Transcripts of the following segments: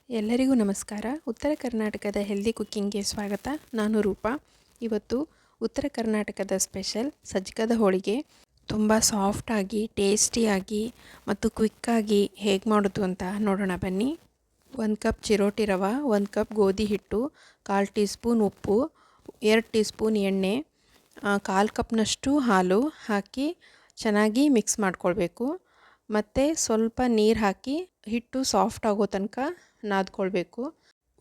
ಎಲ್ಲರಿಗೂ ನಮಸ್ಕಾರ. ಉತ್ತರ ಕರ್ನಾಟಕದ ಹೆಲ್ದಿ ಕುಕ್ಕಿಂಗ್ಗೆ ಸ್ವಾಗತ. ನಾನು ರೂಪಾ. ಇವತ್ತು ಉತ್ತರ ಕರ್ನಾಟಕದ ಸ್ಪೆಷಲ್ ಸಜ್ಜಕದ ಹೋಳಿಗೆ ತುಂಬ ಸಾಫ್ಟಾಗಿ, ಟೇಸ್ಟಿಯಾಗಿ ಮತ್ತು ಕ್ವಿಕ್ಕಾಗಿ ಹೇಗೆ ಮಾಡೋದು ಅಂತ ನೋಡೋಣ ಬನ್ನಿ. 1 ಕಪ್ ಚಿರೋಟಿ ರವೆ, 1 ಕಪ್ ಗೋಧಿ ಹಿಟ್ಟು, 1/4 ಟೀ ಸ್ಪೂನ್ ಉಪ್ಪು, 2 ಟೀ ಸ್ಪೂನ್ ಎಣ್ಣೆ, 1/4 ಕಪ್ನಷ್ಟು ಹಾಲು ಹಾಕಿ ಚೆನ್ನಾಗಿ ಮಿಕ್ಸ್ ಮಾಡ್ಕೊಳ್ಬೇಕು. ಮತ್ತು ಸ್ವಲ್ಪ ನೀರು ಹಾಕಿ ಹಿಟ್ಟು ಸಾಫ್ಟ್ ಆಗೋ ತನಕ ನಾದ್ಕೊಳ್ಬೇಕು.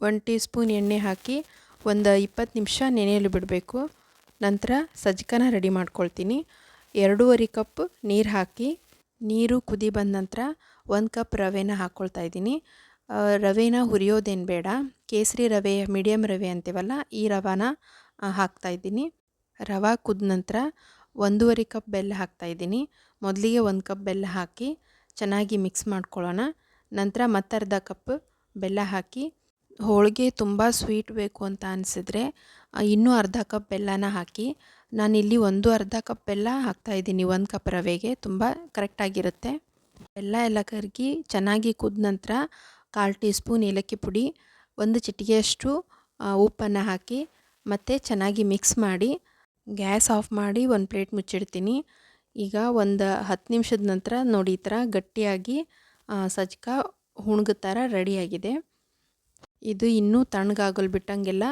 1 ಟೀ ಸ್ಪೂನ್ ಎಣ್ಣೆ ಹಾಕಿ ಒಂದು 20 ನಿಮಿಷ ನೆನೆಯಲು ಬಿಡಬೇಕು. ನಂತರ ಸಜ್ಜಕನ ರೆಡಿ ಮಾಡ್ಕೊಳ್ತೀನಿ. 2.5 ಕಪ್ ನೀರು ಹಾಕಿ ನೀರು ಕುದಿ ಬಂದ ನಂತರ 1 ಕಪ್ ರವೆನ ಹಾಕ್ಕೊಳ್ತಾ ಇದ್ದೀನಿ. ರವೆನ ಹುರಿಯೋದೇನು ಬೇಡ. ಕೇಸರಿ ರವೆ, ಮೀಡಿಯಮ್ ರವೆ ಅಂತೀವಲ್ಲ, ಈ ರವೆನ ಹಾಕ್ತಾಯಿದ್ದೀನಿ. ರವೆ ಕುದ ನಂತರ 1.5 ಕಪ್ ಬೆಲ್ಲ ಹಾಕ್ತಾಯಿದ್ದೀನಿ. ಮೊದಲಿಗೆ 1 ಕಪ್ ಬೆಲ್ಲ ಹಾಕಿ ಚೆನ್ನಾಗಿ ಮಿಕ್ಸ್ ಮಾಡ್ಕೊಳ್ಳೋಣ. ನಂತರ ಮತ್ತರ್ಧ ಕಪ್ ಬೆಲ್ಲ ಹಾಕಿ, ಹೋಳಿಗೆ ತುಂಬ ಸ್ವೀಟ್ ಬೇಕು ಅಂತ ಅನಿಸಿದ್ರೆ ಇನ್ನೂ ಅರ್ಧ ಕಪ್ ಬೆಲ್ಲನ ಹಾಕಿ. ನಾನಿಲ್ಲಿ ಅರ್ಧ ಕಪ್ ಬೆಲ್ಲ ಹಾಕ್ತಾಯಿದ್ದೀನಿ 1 ಕಪ್ ರವೆಗೆ. ತುಂಬ ಕರೆಕ್ಟಾಗಿರುತ್ತೆ. ಬೆಲ್ಲ ಎಲ್ಲ ಕರಗಿ ಚೆನ್ನಾಗಿ ಕುದ ನಂತರ 1/4 ಟೀ ಸ್ಪೂನ್ ಏಲಕ್ಕಿ ಪುಡಿ, 1 ಚಿಟಿಕೆಯಷ್ಟು ಉಪ್ಪನ್ನು ಹಾಕಿ ಮತ್ತು ಚೆನ್ನಾಗಿ ಮಿಕ್ಸ್ ಮಾಡಿ ಗ್ಯಾಸ್ ಆಫ್ ಮಾಡಿ ಒಂದು ಪ್ಲೇಟ್ ಮುಚ್ಚಿಡ್ತೀನಿ. ಈಗ ಒಂದು 10 ನಿಮಿಷದ ನಂತರ ನೋಡಿ, ಈ ಥರ ಗಟ್ಟಿಯಾಗಿ ಸಜ್ಜಕ ಹುಣ್ಗ ಥರ ರೆಡಿಯಾಗಿದೆ. ಇದು ಇನ್ನೂ ತಣ್ಣಗಾಗಲು ಬಿಟ್ಟಂಗೆಲ್ಲ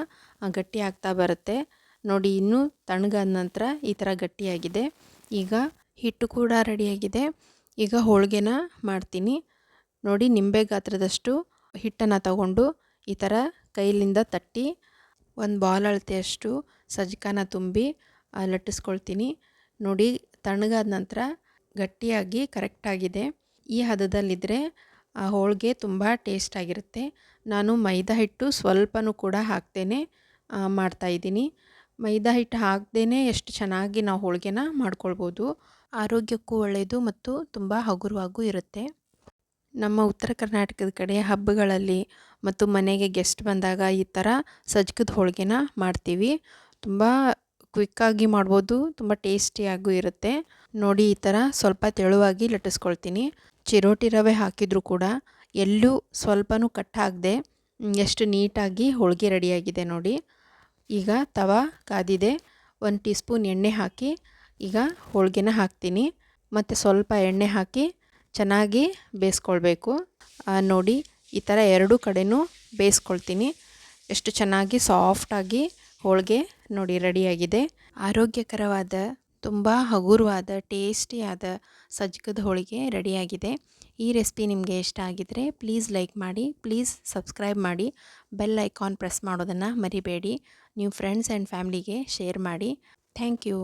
ಗಟ್ಟಿ ಆಗ್ತಾ ಬರುತ್ತೆ. ನೋಡಿ, ಇನ್ನೂ ತಣ್ಣಗಾದ ನಂತರ ಈ ಥರ ಗಟ್ಟಿಯಾಗಿದೆ. ಈಗ ಹಿಟ್ಟು ಕೂಡ ರೆಡಿಯಾಗಿದೆ. ಈಗ ಹೋಳಿಗೆನ ಮಾಡ್ತೀನಿ. ನೋಡಿ, ನಿಂಬೆ ಗಾತ್ರದಷ್ಟು ಹಿಟ್ಟನ್ನು ತಗೊಂಡು ಈ ಥರ ಕೈಲಿಂದ ತಟ್ಟಿ ಒಂದು ಬಾಲ್ ಅಳತೆಯಷ್ಟು ಸಜ್ಜಕನ ತುಂಬಿ ಲಟ್ಟಿಸ್ಕೊಳ್ತೀನಿ. ನೋಡಿ, ತಣ್ಣಗಾದ ನಂತರ ಗಟ್ಟಿಯಾಗಿ ಕರೆಕ್ಟಾಗಿದೆ. ಈ ಹದದಲ್ಲಿದ್ದರೆ ಹೋಳಿಗೆ ತುಂಬ ಟೇಸ್ಟಾಗಿರುತ್ತೆ. ನಾನು ಮೈದಾ ಹಿಟ್ಟು ಸ್ವಲ್ಪನೂ ಕೂಡ ಹಾಕ್ದೇನೆ ಮಾಡ್ತಾಯಿದ್ದೀನಿ. ಮೈದಾ ಹಿಟ್ಟು ಹಾಕ್ದೇ ಎಷ್ಟು ಚೆನ್ನಾಗಿ ನಾವು ಹೋಳಿಗೆನ ಮಾಡ್ಕೊಳ್ಬೋದು. ಆರೋಗ್ಯಕ್ಕೂ ಒಳ್ಳೆಯದು ಮತ್ತು ತುಂಬ ಹಗುರವಾಗೂ ಇರುತ್ತೆ. ನಮ್ಮ ಉತ್ತರ ಕರ್ನಾಟಕದ ಕಡೆ ಹಬ್ಬಗಳಲ್ಲಿ ಮತ್ತು ಮನೆಗೆ ಗೆಸ್ಟ್ ಬಂದಾಗ ಈ ಥರ ಸಜ್ಜಕದ ಹೋಳಿಗೆನ ಮಾಡ್ತೀವಿ. ತುಂಬ ಕ್ವಿಕ್ಕಾಗಿ ಮಾಡ್ಬೋದು, ತುಂಬ ಟೇಸ್ಟಿಯಾಗೂ ಇರುತ್ತೆ. ನೋಡಿ, ಈ ಥರ ಸ್ವಲ್ಪ ತೆಳುವಾಗಿ ಲಟ್ಟಿಸ್ಕೊಳ್ತೀನಿ. ಚಿರೋಟಿ ರವೆ ಹಾಕಿದರೂ ಕೂಡ ಎಲ್ಲೂ ಸ್ವಲ್ಪನೂ ಕಟ್ ಹಾಕದೆ ಎಷ್ಟು ನೀಟಾಗಿ ಹೋಳಿಗೆ ರೆಡಿಯಾಗಿದೆ ನೋಡಿ. ಈಗ ತವಾ ಕಾದಿದೆ. 1 ಟೀ ಸ್ಪೂನ್ ಎಣ್ಣೆ ಹಾಕಿ ಈಗ ಹೋಳಿಗೆನ ಹಾಕ್ತೀನಿ. ಮತ್ತು ಸ್ವಲ್ಪ ಎಣ್ಣೆ ಹಾಕಿ ಚೆನ್ನಾಗಿ ಬೇಯಿಸ್ಕೊಳ್ಬೇಕು. ನೋಡಿ, ಈ ಥರ ಎರಡೂ ಕಡೆನೂ ಬೇಯಿಸ್ಕೊಳ್ತೀನಿ. ಎಷ್ಟು ಚೆನ್ನಾಗಿ ಸಾಫ್ಟಾಗಿ ಹೋಳಿಗೆ ನೋಡಿ ರೆಡಿಯಾಗಿದೆ. ಆರೋಗ್ಯಕರವಾದ, ತುಂಬ ಹಗುರವಾದ, ಟೇಸ್ಟಿಯಾದ ಸಜ್ಜಕದ ಹೋಳಿಗೆ ರೆಡಿಯಾಗಿದೆ. ಈ ರೆಸಿಪಿ ನಿಮಗೆ ಇಷ್ಟ ಆಗಿದರೆ ಪ್ಲೀಸ್ ಲೈಕ್ ಮಾಡಿ, ಪ್ಲೀಸ್ ಸಬ್ಸ್ಕ್ರೈಬ್ ಮಾಡಿ, ಬೆಲ್ ಐಕಾನ್ ಪ್ರೆಸ್ ಮಾಡೋದನ್ನು ಮರಿಬೇಡಿ. ನೀವು ಫ್ರೆಂಡ್ಸ್ ಆ್ಯಂಡ್ ಫ್ಯಾಮ್ಲಿಗೆ ಶೇರ್ ಮಾಡಿ. Thank you.